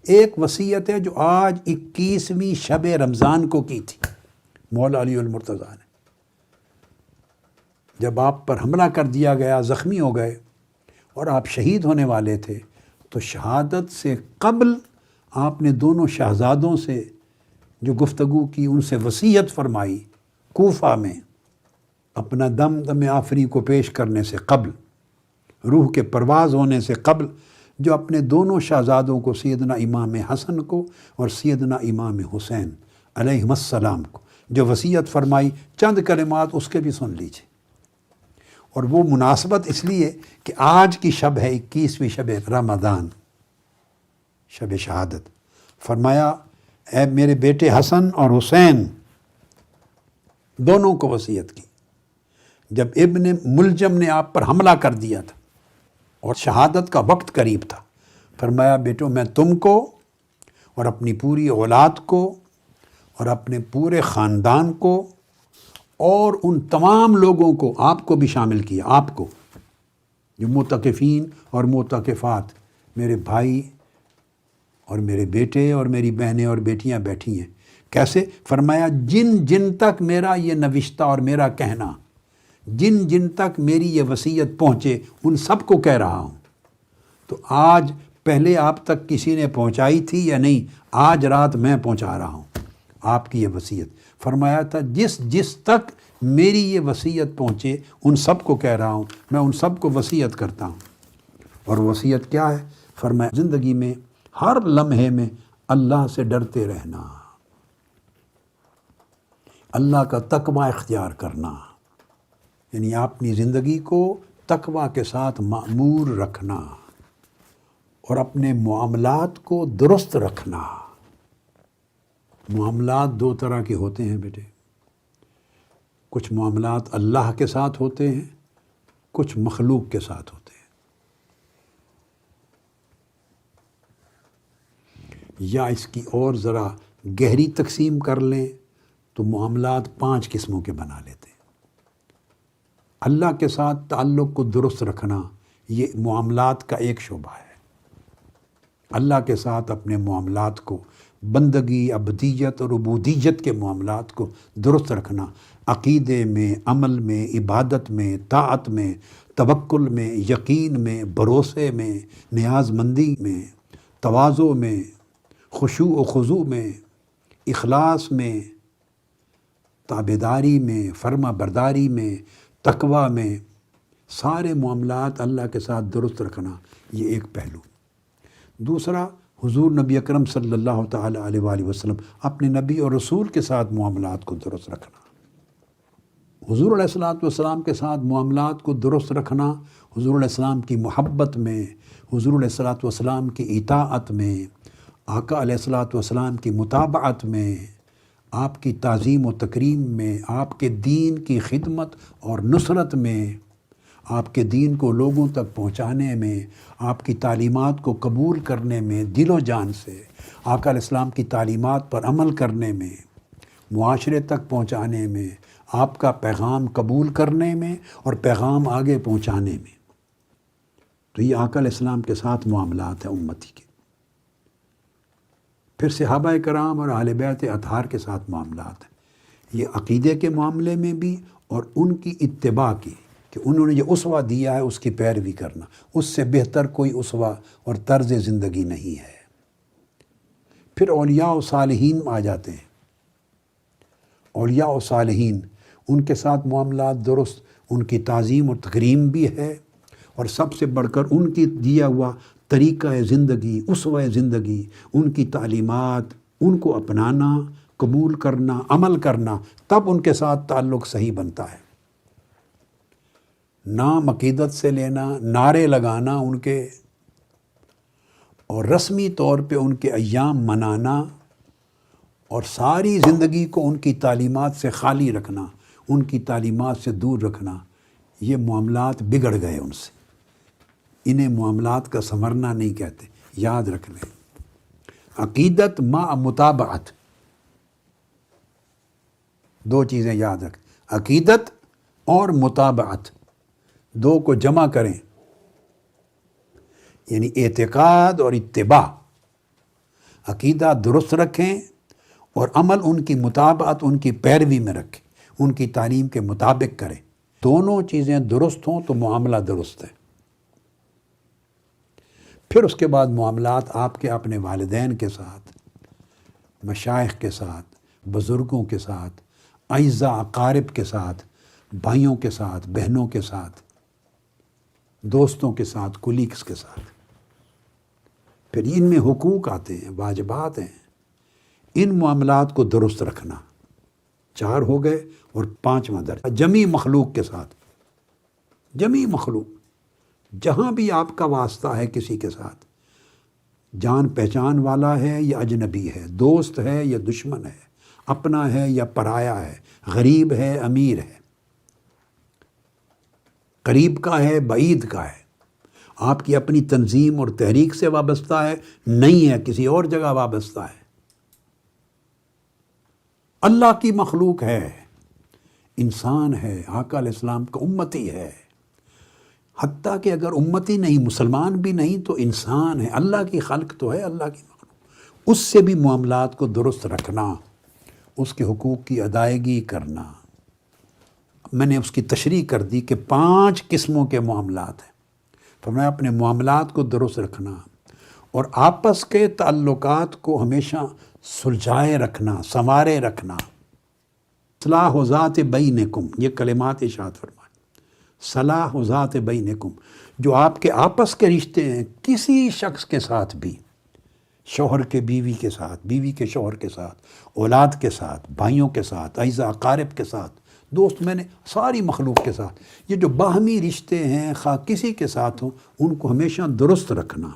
ایک وصیت ہے جو آج 21ویں شب رمضان کو کی تھی مولا علی المرتضیٰ نے، جب آپ پر حملہ کر دیا گیا، زخمی ہو گئے اور آپ شہید ہونے والے تھے، تو شہادت سے قبل آپ نے دونوں شہزادوں سے جو گفتگو کی، ان سے وصیت فرمائی کوفہ میں اپنا دم آفری کو پیش کرنے سے قبل، روح کے پرواز ہونے سے قبل، جو اپنے دونوں شہزادوں کو، سیدنا امام حسن کو اور سیدنا امام حسین علیہم السلام کو جو وصیت فرمائی، چند کلمات اس کے بھی سن لیجیے۔ اور وہ مناسبت اس لیے کہ آج کی شب ہے 21ویں شب رمضان، شب شہادت۔ فرمایا اے میرے بیٹے حسن اور حسین، دونوں کو وصیت کی جب ابن ملجم نے آپ پر حملہ کر دیا تھا اور شہادت کا وقت قریب تھا، فرمایا بیٹو میں تم کو اور اپنی پوری اولاد کو اور اپنے پورے خاندان کو اور ان تمام لوگوں کو، آپ کو بھی شامل کیا، آپ کو جو معتکفین اور معتکفات، میرے بھائی اور میرے بیٹے اور میری بہنیں اور بیٹیاں بیٹھی ہیں، کیسے؟ فرمایا جن جن تک میرا یہ نوشتہ اور میرا کہنا، جن جن تک میری یہ وصیت پہنچے، ان سب کو کہہ رہا ہوں۔ تو آج پہلے آپ تک کسی نے پہنچائی تھی یا نہیں؟ آج رات میں پہنچا رہا ہوں آپ کی یہ وصیت۔ فرمایا تھا جس جس تک میری یہ وصیت پہنچے ان سب کو کہہ رہا ہوں، میں ان سب کو وصیت کرتا ہوں۔ اور وصیت کیا ہے؟ فرمایا زندگی میں ہر لمحے میں اللہ سے ڈرتے رہنا، اللہ کا تقوی اختیار کرنا، یعنی اپنی زندگی کو تقوی کے ساتھ معمور رکھنا اور اپنے معاملات کو درست رکھنا۔ معاملات دو طرح کے ہوتے ہیں بیٹے، کچھ معاملات اللہ کے ساتھ ہوتے ہیں، کچھ مخلوق کے ساتھ ہوتے ہیں۔ یا اس کی اور ذرا گہری تقسیم کر لیں تو معاملات 5 قسموں کے بنا لیتے ہیں۔ اللہ کے ساتھ تعلق کو درست رکھنا یہ معاملات کا ایک شعبہ ہے۔ اللہ کے ساتھ اپنے معاملات کو، بندگی، عبدیت اور عبودیت کے معاملات کو درست رکھنا، عقیدے میں، عمل میں، عبادت میں، طاعت میں، توکل میں، یقین میں، بھروسے میں، نیاز مندی میں، تواضع میں، خشوع و خضوع میں، اخلاص میں، تابعداری میں، فرما برداری میں، تقوی میں، سارے معاملات اللہ کے ساتھ درست رکھنا، یہ ایک پہلو۔ دوسرا، حضور نبی اکرم صلی اللہ تعالیٰ علیہ وآلہ وسلم اپنے نبی اور رسول کے ساتھ معاملات کو درست رکھنا، حضور علیہ الصلوۃ والسلام کے ساتھ معاملات کو درست رکھنا، حضور علیہ السلام کی محبت میں، حضور علیہ الصلوۃ والسلام کی اطاعت میں، آقا علیہ الصلوۃ والسلام کی متابعت میں، آپ کی تعظیم و تکریم میں، آپ کے دین کی خدمت اور نصرت میں، آپ کے دین کو لوگوں تک پہنچانے میں، آپ کی تعلیمات کو قبول کرنے میں دل و جان سے، آقا علیہ السلام کی تعلیمات پر عمل کرنے میں، معاشرے تک پہنچانے میں، آپ کا پیغام قبول کرنے میں اور پیغام آگے پہنچانے میں۔ تو یہ آقا علیہ السلام کے ساتھ معاملات ہیں امتی کے۔ پھر صحابہ کرام اور اہل بیت اطہار کے ساتھ معاملات ہیں، یہ عقیدے کے معاملے میں بھی اور ان کی اتباع کی، کہ انہوں نے جو اسوہ دیا ہے اس کی پیروی کرنا، اس سے بہتر کوئی اسوہ اور طرز زندگی نہیں ہے۔ پھر اولیاء و صالحین آ جاتے ہیں، اولیاء و صالحین، ان کے ساتھ معاملات درست، ان کی تعظیم و تکریم بھی ہے، اور سب سے بڑھ کر ان کی دیا ہوا طریقہ زندگی، اسوہ زندگی، ان کی تعلیمات، ان کو اپنانا، قبول کرنا، عمل کرنا، تب ان کے ساتھ تعلق صحیح بنتا ہے۔ نام عقیدت سے لینا، نعرے لگانا ان کے، اور رسمی طور پہ ان کے ایام منانا، اور ساری زندگی کو ان کی تعلیمات سے خالی رکھنا، ان کی تعلیمات سے دور رکھنا، یہ معاملات بگڑ گئے ان سے۔ انہیں معاملات کا سنورنا نہیں کہتے، یاد رکھ لیں۔ عقیدت مع متابعت، دو چیزیں یاد رکھ، عقیدت اور متابعت، دو کو جمع کریں، یعنی اعتقاد اور اتباع، عقیدہ درست رکھیں اور عمل ان کی مطابقت، ان کی پیروی میں رکھیں، ان کی تعلیم کے مطابق کریں۔ دونوں چیزیں درست ہوں تو معاملہ درست ہے۔ پھر اس کے بعد معاملات آپ کے اپنے والدین کے ساتھ، مشائخ کے ساتھ، بزرگوں کے ساتھ، اعزاء اقارب کے ساتھ، بھائیوں کے ساتھ، بہنوں کے ساتھ، دوستوں کے ساتھ، کولیگز کے ساتھ۔ پھر ان میں حقوق آتے ہیں، واجبات ہیں۔ ان معاملات کو درست رکھنا، 4 ہو گئے، اور 5واں درجہ جمی مخلوق کے ساتھ۔ جمی مخلوق، جہاں بھی آپ کا واسطہ ہے کسی کے ساتھ، جان پہچان والا ہے یا اجنبی ہے، دوست ہے یا دشمن ہے، اپنا ہے یا پرایا ہے، غریب ہے، امیر ہے، قریب کا ہے، بعید کا ہے، آپ کی اپنی تنظیم اور تحریک سے وابستہ ہے، نہیں ہے، کسی اور جگہ وابستہ ہے، اللہ کی مخلوق ہے، انسان ہے، آقا علیہ السلام کا امتی ہے، حتیٰ کہ اگر امتی نہیں، مسلمان بھی نہیں تو انسان ہے، اللہ کی خلق تو ہے، اللہ کی مخلوق، اس سے بھی معاملات کو درست رکھنا، اس کے حقوق کی ادائیگی کرنا۔ میں نے اس کی تشریح کر دی کہ 5 قسموں کے معاملات ہیں۔ فرمایا اپنے معاملات کو درست رکھنا اور آپس کے تعلقات کو ہمیشہ سلجھائے رکھنا، سنوارے رکھنا۔ صلاح ذات بینکم، یہ کلمات ارشاد فرمائے، صلاح ذات بینکم، جو آپ کے آپس کے رشتے ہیں کسی شخص کے ساتھ بھی، شوہر کے بیوی کے ساتھ، بیوی کے شوہر کے ساتھ، اولاد کے ساتھ، بھائیوں کے ساتھ، اعزاء اقارب کے ساتھ، دوست، میں نے ساری مخلوق کے ساتھ، یہ جو باہمی رشتے ہیں خواہ کسی کے ساتھ ہوں، ان کو ہمیشہ درست رکھنا۔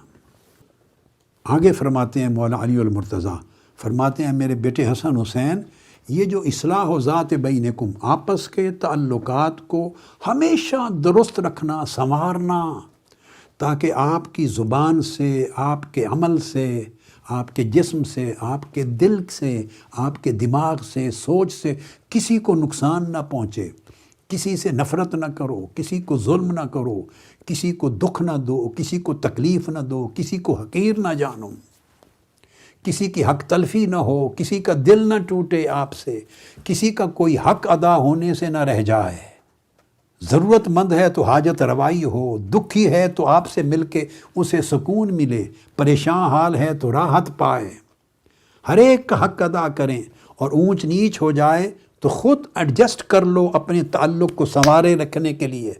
آگے فرماتے ہیں مولا علی المرتضیٰ، فرماتے ہیں میرے بیٹے حسن حسین، یہ جو اصلاح و ذات بینکم، آپس کے تعلقات کو ہمیشہ درست رکھنا، سنوارنا، تاکہ آپ کی زبان سے، آپ کے عمل سے، آپ کے جسم سے، آپ کے دل سے، آپ کے دماغ سے، سوچ سے کسی کو نقصان نہ پہنچے، کسی سے نفرت نہ کرو، کسی کو ظلم نہ کرو، کسی کو دکھ نہ دو، کسی کو تکلیف نہ دو، کسی کو حقیر نہ جانو، کسی کی حق تلفی نہ ہو، کسی کا دل نہ ٹوٹے آپ سے، کسی کا کوئی حق ادا ہونے سے نہ رہ جائے، ضرورت مند ہے تو حاجت روائی ہو، دکھی ہے تو آپ سے مل کے اسے سکون ملے، پریشان حال ہے تو راحت پائے، ہر ایک کا حق ادا کریں، اور اونچ نیچ ہو جائے تو خود ایڈجسٹ کر لو اپنے تعلق کو سنوارے رکھنے کے لیے۔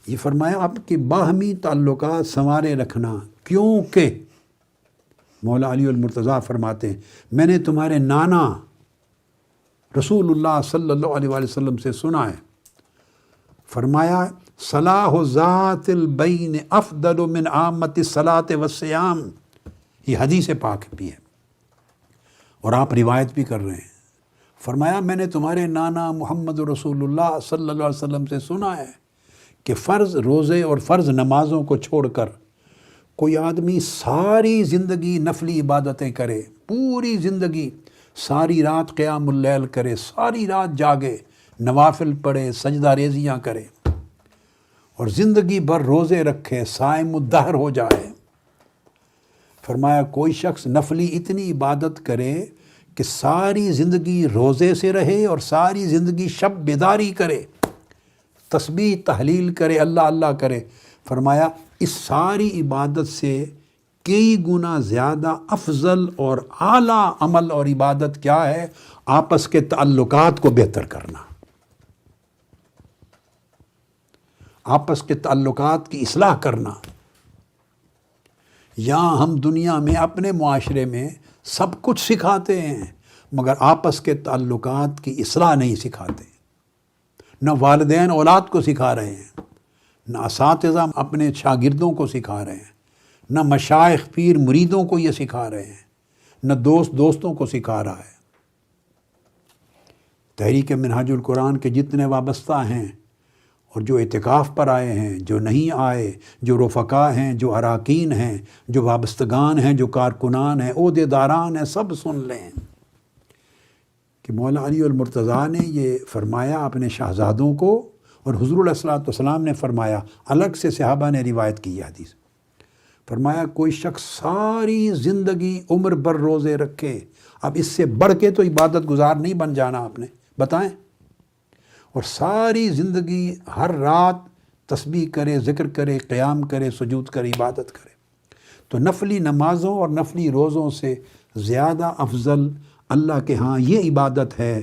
یہ فرمایا آپ کی باہمی تعلقات سنوارے رکھنا، کیونکہ مولا علی المرتضیٰ فرماتے ہیں میں نے تمہارے نانا رسول اللہ صلی اللہ علیہ وآلہ وسلم سے سنا ہے، فرمایا صلاح ذات البین افضل من عامت الصلاۃ والصیام، یہ حدیث پاک بھی ہے اور آپ روایت بھی کر رہے ہیں۔ فرمایا میں نے تمہارے نانا محمد رسول اللہ صلی اللہ علیہ وسلم سے سنا ہے کہ فرض روزے اور فرض نمازوں کو چھوڑ کر کوئی آدمی ساری زندگی نفلی عبادتیں کرے، پوری زندگی ساری رات قیام اللیل کرے، ساری رات جاگے، نوافل پڑھے، سجدہ ریزیاں کرے، اور زندگی بھر روزے رکھے، صائم الدہر ہو جائے۔ فرمایا کوئی شخص نفلی اتنی عبادت کرے کہ ساری زندگی روزے سے رہے اور ساری زندگی شب بیداری کرے، تسبیح تحلیل کرے، اللہ اللہ کرے، فرمایا اس ساری عبادت سے کئی گنا زیادہ افضل اور اعلیٰ عمل اور عبادت کیا ہے؟ آپس کے تعلقات کو بہتر کرنا، آپس کے تعلقات کی اصلاح کرنا۔ یہاں ہم دنیا میں اپنے معاشرے میں سب کچھ سکھاتے ہیں، مگر آپس کے تعلقات کی اصلاح نہیں سکھاتے۔ نہ والدین اولاد کو سکھا رہے ہیں، نہ اساتذہ اپنے شاگردوں کو سکھا رہے ہیں، نہ مشائخ پیر مریدوں کو یہ سکھا رہے ہیں، نہ دوست دوستوں کو سکھا رہا ہے۔ تحریک منہاج القرآن کے جتنے وابستہ ہیں اور جو اعتکاف پر آئے ہیں، جو نہیں آئے، جو رفقا ہیں، جو اراکین ہیں، جو وابستگان ہیں، جو کارکنان ہیں، عہدے داران ہیں، سب سن لیں کہ مولا علی المرتضیٰ نے یہ فرمایا اپنے شہزادوں کو، اور حضور علیہ الصلوۃ والسلام نے فرمایا، الگ سے صحابہ نے روایت کی یہ حدیث، فرمایا کوئی شخص ساری زندگی عمر بھر روزے رکھے، اب اس سے بڑھ کے تو عبادت گزار نہیں بن جانا آپ نے، بتائیں، اور ساری زندگی ہر رات تسبیح کرے، ذکر کرے، قیام کرے، سجود کرے، عبادت کرے، تو نفلی نمازوں اور نفلی روزوں سے زیادہ افضل اللہ کے ہاں یہ عبادت ہے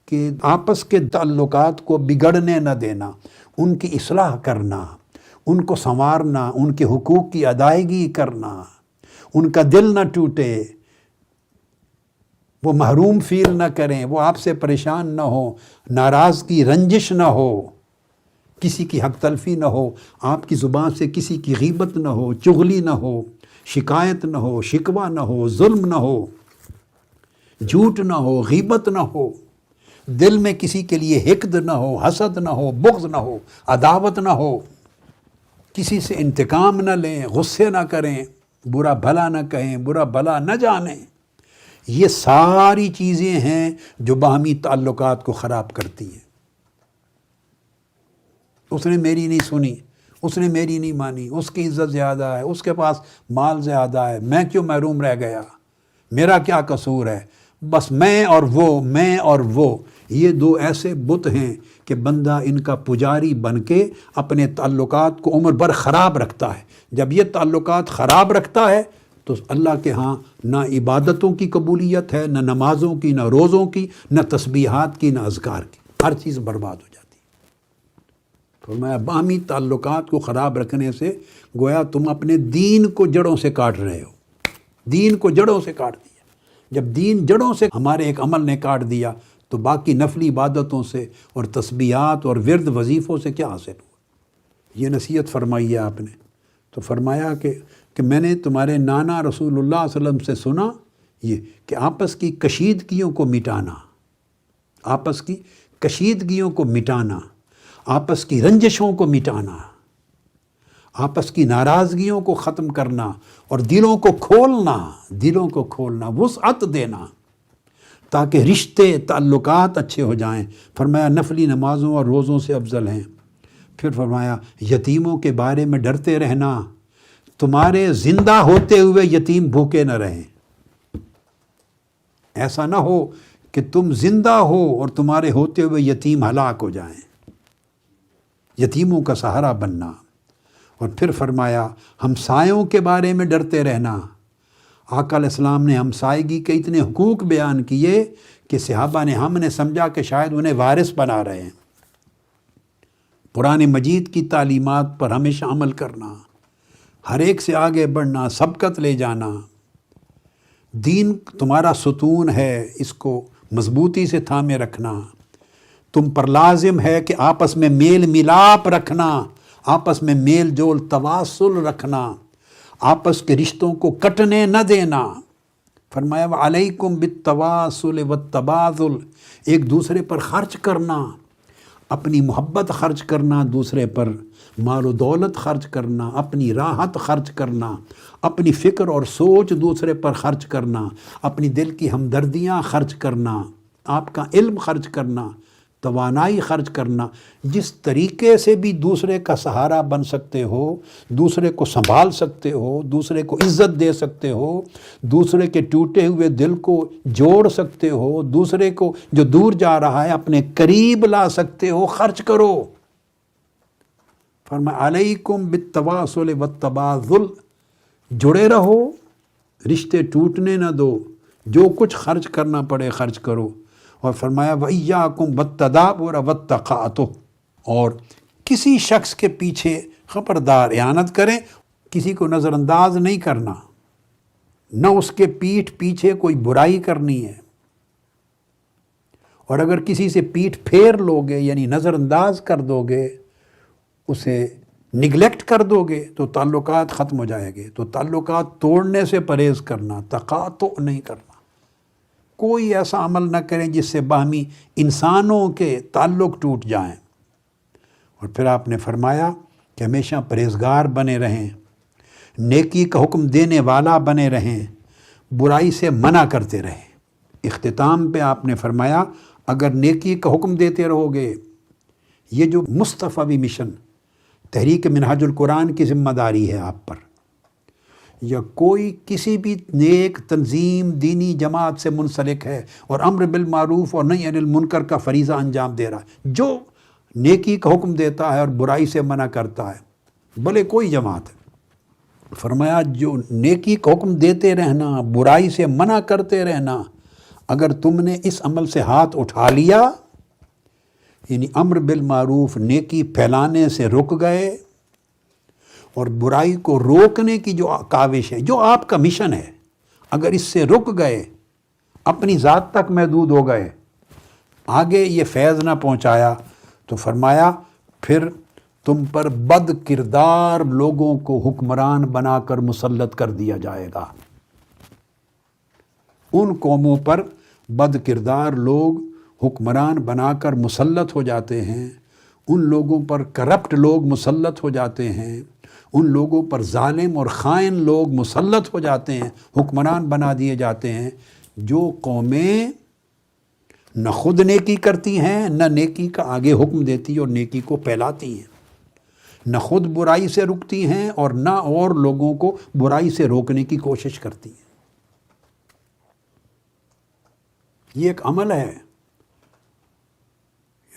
کہ آپس کے تعلقات کو بگڑنے نہ دینا، ان کی اصلاح کرنا، ان کو سنوارنا، ان کے حقوق کی ادائیگی کرنا، ان کا دل نہ ٹوٹے، وہ محروم فیل نہ کریں، وہ آپ سے پریشان نہ ہو، ناراضگی رنجش نہ ہو، کسی کی حق تلفی نہ ہو، آپ کی زبان سے کسی کی غیبت نہ ہو، چغلی نہ ہو، شکایت نہ ہو، شکوہ نہ ہو، ظلم نہ ہو، جھوٹ نہ ہو، غیبت نہ ہو، دل میں کسی کے لیے حقد نہ ہو، حسد نہ ہو، بغض نہ ہو، عداوت نہ ہو، کسی سے انتقام نہ لیں، غصے نہ کریں، برا بھلا نہ کہیں، برا بھلا نہ جانیں۔ یہ ساری چیزیں ہیں جو باہمی تعلقات کو خراب کرتی ہیں۔ اس نے میری نہیں سنی، اس نے میری نہیں مانی، اس کی عزت زیادہ ہے، اس کے پاس مال زیادہ ہے، میں کیوں محروم رہ گیا، میرا کیا قصور ہے، بس میں اور وہ، یہ دو ایسے بت ہیں کہ بندہ ان کا پجاری بن کے اپنے تعلقات کو عمر بھر خراب رکھتا ہے۔ جب یہ تعلقات خراب رکھتا ہے تو اللہ کے ہاں نہ عبادتوں کی قبولیت ہے، نہ نمازوں کی، نہ روزوں کی، نہ تسبیحات کی، نہ اذکار کی، ہر چیز برباد ہو جاتی ہے۔ فرمایا باہمی تعلقات کو خراب رکھنے سے گویا تم اپنے دین کو جڑوں سے کاٹ رہے ہو، دین کو جڑوں سے کاٹ دیا۔ جب دین جڑوں سے ہمارے ایک عمل نے کاٹ دیا تو باقی نفلی عبادتوں سے اور تسبیحات اور ورد وظیفوں سے کیا حاصل ہوا؟ یہ نصیحت فرمائی ہے آپ نے۔ تو فرمایا کہ میں نے تمہارے نانا رسول اللہ صلی اللہ علیہ وسلم سے سنا یہ کہ آپس کی کشیدگیوں کو مٹانا، آپس کی کشیدگیوں کو مٹانا، آپس کی رنجشوں کو مٹانا، آپس کی ناراضگیوں کو ختم کرنا اور دلوں کو کھولنا، وسعت دینا تاکہ رشتے تعلقات اچھے ہو جائیں۔ فرمایا نفلی نمازوں اور روزوں سے افضل ہیں۔ پھر فرمایا یتیموں کے بارے میں ڈرتے رہنا، تمہارے زندہ ہوتے ہوئے یتیم بھوکے نہ رہیں، ایسا نہ ہو کہ تم زندہ ہو اور تمہارے ہوتے ہوئے یتیم ہلاک ہو جائیں، یتیموں کا سہارا بننا۔ اور پھر فرمایا ہمسایوں کے بارے میں ڈرتے رہنا۔ آقا علیہ السلام نے ہمسائیگی کے اتنے حقوق بیان کیے کہ صحابہ نے ہم نے سمجھا کہ شاید انہیں وارث بنا رہے ہیں۔ قرآن مجید کی تعلیمات پر ہمیشہ عمل کرنا، ہر ایک سے آگے بڑھنا، سبقت لے جانا۔ دین تمہارا ستون ہے، اس کو مضبوطی سے تھامے رکھنا۔ تم پر لازم ہے کہ آپس میں میل ملاپ رکھنا، آپس میں میل جول تواصل رکھنا، آپس کے رشتوں کو کٹنے نہ دینا۔ فرمایا وعلیکم بالتواصل والتبادل، ایک دوسرے پر خرچ کرنا، اپنی محبت خرچ کرنا، دوسرے پر مال و دولت خرچ کرنا، اپنی راحت خرچ کرنا، اپنی فکر اور سوچ دوسرے پر خرچ کرنا، اپنی دل کی ہمدردیاں خرچ کرنا، آپ کا علم خرچ کرنا، توانائی خرچ کرنا۔ جس طریقے سے بھی دوسرے کا سہارا بن سکتے ہو، دوسرے کو سنبھال سکتے ہو، دوسرے کو عزت دے سکتے ہو، دوسرے کے ٹوٹے ہوئے دل کو جوڑ سکتے ہو، دوسرے کو جو دور جا رہا ہے اپنے قریب لا سکتے ہو، خرچ کرو۔ فرمایا علیکم بالتواصل والتبادل، جڑے رہو، رشتے ٹوٹنے نہ دو، جو کچھ خرچ کرنا پڑے خرچ کرو۔ اور فرمایا وَإِيَّاكُمْ وَالتَّدَابُرَ وَالتَّقَاطُعَ، اور کسی شخص کے پیچھے خبردار اعانت کریں، کسی کو نظر انداز نہیں کرنا، نہ اس کے پیٹھ پیچھے کوئی برائی کرنی ہے۔ اور اگر کسی سے پیٹھ پھیر لوگے یعنی نظر انداز کر دو گے، اسے نگلیکٹ کر دو گے تو تعلقات ختم ہو جائیں گے۔ تو تعلقات توڑنے سے پرہیز کرنا، تقاطع نہیں کرنا۔ کوئی ایسا عمل نہ کریں جس سے باہمی انسانوں کے تعلق ٹوٹ جائیں۔ اور پھر آپ نے فرمایا کہ ہمیشہ پرہیزگار بنے رہیں، نیکی کا حکم دینے والا بنے رہیں، برائی سے منع کرتے رہیں۔ اختتام پہ آپ نے فرمایا اگر نیکی کا حکم دیتے رہو گے، یہ جو مصطفیٰ مشن تحریک منہاج القرآن کی ذمہ داری ہے آپ پر، یا کوئی کسی بھی نیک تنظیم دینی جماعت سے منسلک ہے اور امر بالمعروف اور نہی عن المنکر کا فریضہ انجام دے رہا ہے، جو نیکی کا حکم دیتا ہے اور برائی سے منع کرتا ہے، بھلے کوئی جماعت ہے، فرمایا جو نیکی کا حکم دیتے رہنا، برائی سے منع کرتے رہنا، اگر تم نے اس عمل سے ہاتھ اٹھا لیا، یعنی امر بالمعروف نیکی پھیلانے سے رک گئے اور برائی کو روکنے کی جو کاوش ہے، جو آپ کا مشن ہے، اگر اس سے رک گئے، اپنی ذات تک محدود ہو گئے، آگے یہ فیض نہ پہنچایا، تو فرمایا پھر تم پر بد کردار لوگوں کو حکمران بنا کر مسلط کر دیا جائے گا۔ ان قوموں پر بد کردار لوگ حکمران بنا کر مسلط ہو جاتے ہیں، ان لوگوں پر کرپٹ لوگ مسلط ہو جاتے ہیں، ان لوگوں پر ظالم اور خائن لوگ مسلط ہو جاتے ہیں، حکمران بنا دیے جاتے ہیں، جو قومیں نہ خود نیکی کرتی ہیں، نہ نیکی کا آگے حکم دیتی اور نیکی کو پھیلاتی ہیں، نہ خود برائی سے رکتی ہیں اور نہ اور لوگوں کو برائی سے روکنے کی کوشش کرتی ہیں۔ یہ ایک عمل ہے،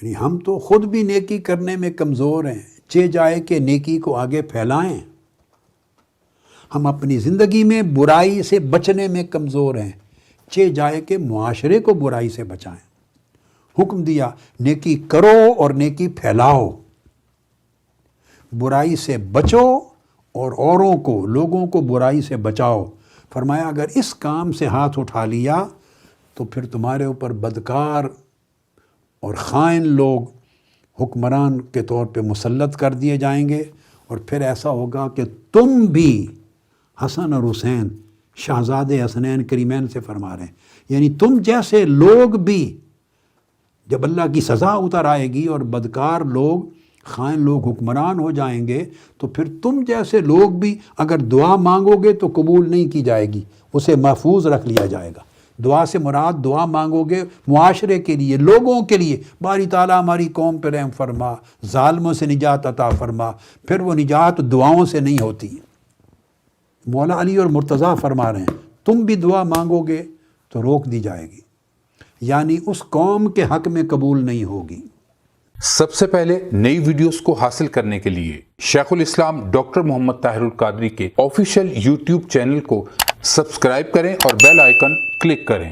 یعنی ہم تو خود بھی نیکی کرنے میں کمزور ہیں، چہ جائے کہ نیکی کو آگے پھیلائیں۔ ہم اپنی زندگی میں برائی سے بچنے میں کمزور ہیں، چہ جائے کہ معاشرے کو برائی سے بچائیں۔ حکم دیا نیکی کرو اور نیکی پھیلاؤ، برائی سے بچو اور اوروں کو، لوگوں کو برائی سے بچاؤ۔ فرمایا اگر اس کام سے ہاتھ اٹھا لیا تو پھر تمہارے اوپر بدکار اور خائن لوگ حکمران کے طور پہ مسلط کر دیے جائیں گے، اور پھر ایسا ہوگا کہ تم بھی حسن اور حسین شہزادے حسنین کریمین سے فرما رہے ہیں، یعنی تم جیسے لوگ بھی جب اللہ کی سزا اتر آئے گی اور بدکار لوگ، خائن لوگ حکمران ہو جائیں گے، تو پھر تم جیسے لوگ بھی اگر دعا مانگو گے تو قبول نہیں کی جائے گی، اسے محفوظ رکھ لیا جائے گا۔ دعا سے مراد دعا مانگو گے معاشرے کے لیے، لوگوں کے لیے، باری تعالیٰ ہماری قوم پہ رحم فرما، ظالموں سے نجات عطا فرما، پھر وہ نجات دعاؤں سے نہیں ہوتی۔ مولا علی اور مرتضیٰ فرما رہے ہیں تم بھی دعا مانگو گے تو روک دی جائے گی، یعنی اس قوم کے حق میں قبول نہیں ہوگی۔ سب سے پہلے نئی ویڈیوز کو حاصل کرنے کے لیے شیخ الاسلام ڈاکٹر محمد طاہر القادری کے آفیشیل یوٹیوب چینل کو سبسکرائب کریں اور بیل آئیکن کلک کریں۔